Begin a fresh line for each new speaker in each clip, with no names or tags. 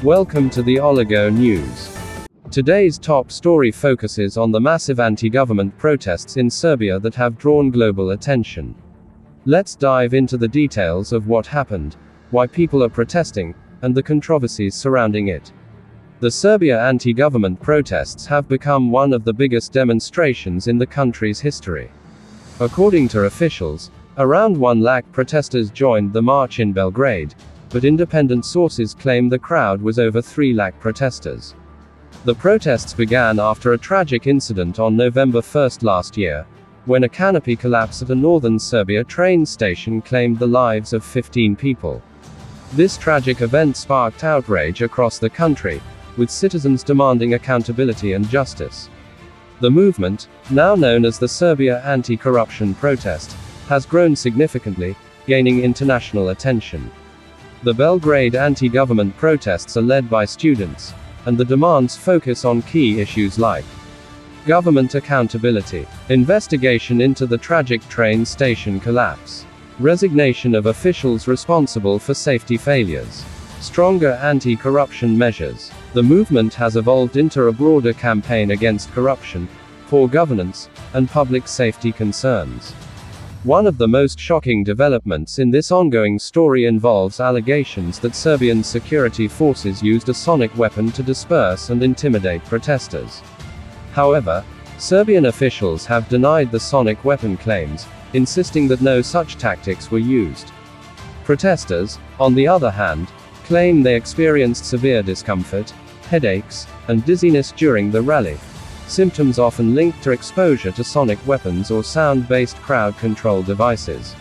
Welcome to the Oligo News. Today's top story focuses on the massive anti-government protests in Serbia that have drawn global attention. Let's dive into the details of what happened, why people are protesting, and the controversies surrounding it. The Serbia anti-government protests have become one of the biggest demonstrations in the country's history. According to officials, around 1 lakh protesters joined the march in Belgrade, but independent sources claim the crowd was over 3 lakh protesters. The protests began after a tragic incident on November 1 last year, when a canopy collapse at a northern Serbia train station claimed the lives of 15 people. This tragic event sparked outrage across the country, with citizens demanding accountability and justice. The movement, now known as the Serbia Anti-Corruption Protest, has grown significantly, gaining international attention. The Belgrade anti-government protests are led by students, and the demands focus on key issues like government accountability, investigation into the tragic train station collapse, resignation of officials responsible for safety failures, stronger anti-corruption measures. The movement has evolved into a broader campaign against corruption, poor governance, and public safety concerns. One of the most shocking developments in this ongoing story involves allegations that Serbian security forces used a sonic weapon to disperse and intimidate protesters. However, Serbian officials have denied the sonic weapon claims, insisting that no such tactics were used. Protesters, on the other hand, claim they experienced severe discomfort, headaches, and dizziness during the rally, symptoms often linked to exposure to sonic weapons or sound-based crowd control devices.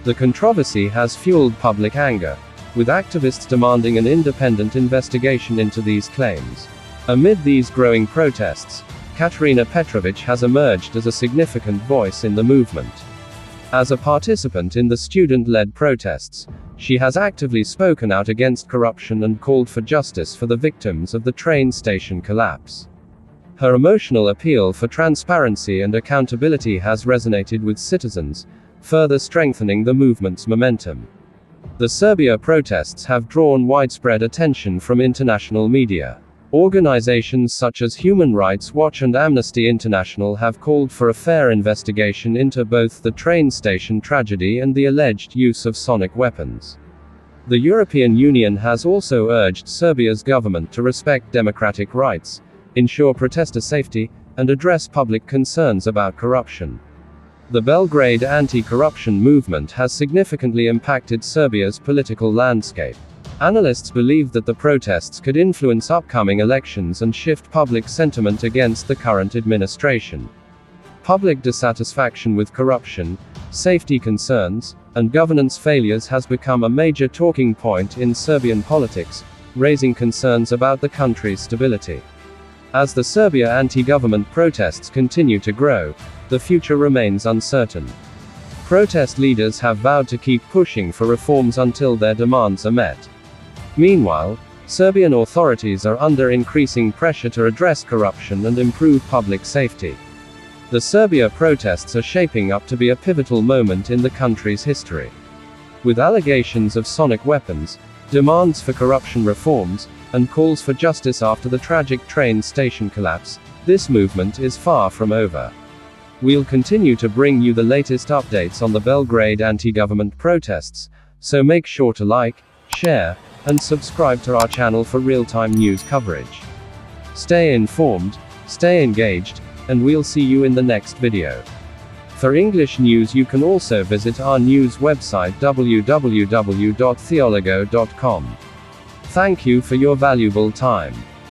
The controversy has fueled public anger, with activists demanding an independent investigation into these claims. Amid these growing protests, Katarina Petrovic has emerged as a significant voice in the movement. As a participant in the student-led protests, she has actively spoken out against corruption and called for justice for the victims of the train station collapse. Her emotional appeal for transparency and accountability has resonated with citizens, further strengthening the movement's momentum. The Serbia protests have drawn widespread attention from international media. Organizations such as Human Rights Watch and Amnesty International have called for a fair investigation into both the train station tragedy and the alleged use of sonic weapons. The European Union has also urged Serbia's government to respect democratic rights, ensure protester safety, and address public concerns about corruption. The Belgrade anti-corruption movement has significantly impacted Serbia's political landscape. Analysts believe that the protests could influence upcoming elections and shift public sentiment against the current administration. Public dissatisfaction with corruption, safety concerns, and governance failures has become a major talking point in Serbian politics, raising concerns about the country's stability. As the Serbia anti-government protests continue to grow, the future remains uncertain. Protest leaders have vowed to keep pushing for reforms until their demands are met. Meanwhile, Serbian authorities are under increasing pressure to address corruption and improve public safety. The Serbia protests are shaping up to be a pivotal moment in the country's history. With allegations of sonic weapons, demands for corruption reforms, and calls for justice after the tragic train station collapse, this movement is far from over. We'll continue to bring you the latest updates on the Belgrade anti-government protests, so make sure to like, share, and subscribe to our channel for real-time news coverage. Stay informed, stay engaged, and we'll see you in the next video. For English news you can also visit our news website www.theoligo.com. Thank you for your valuable time.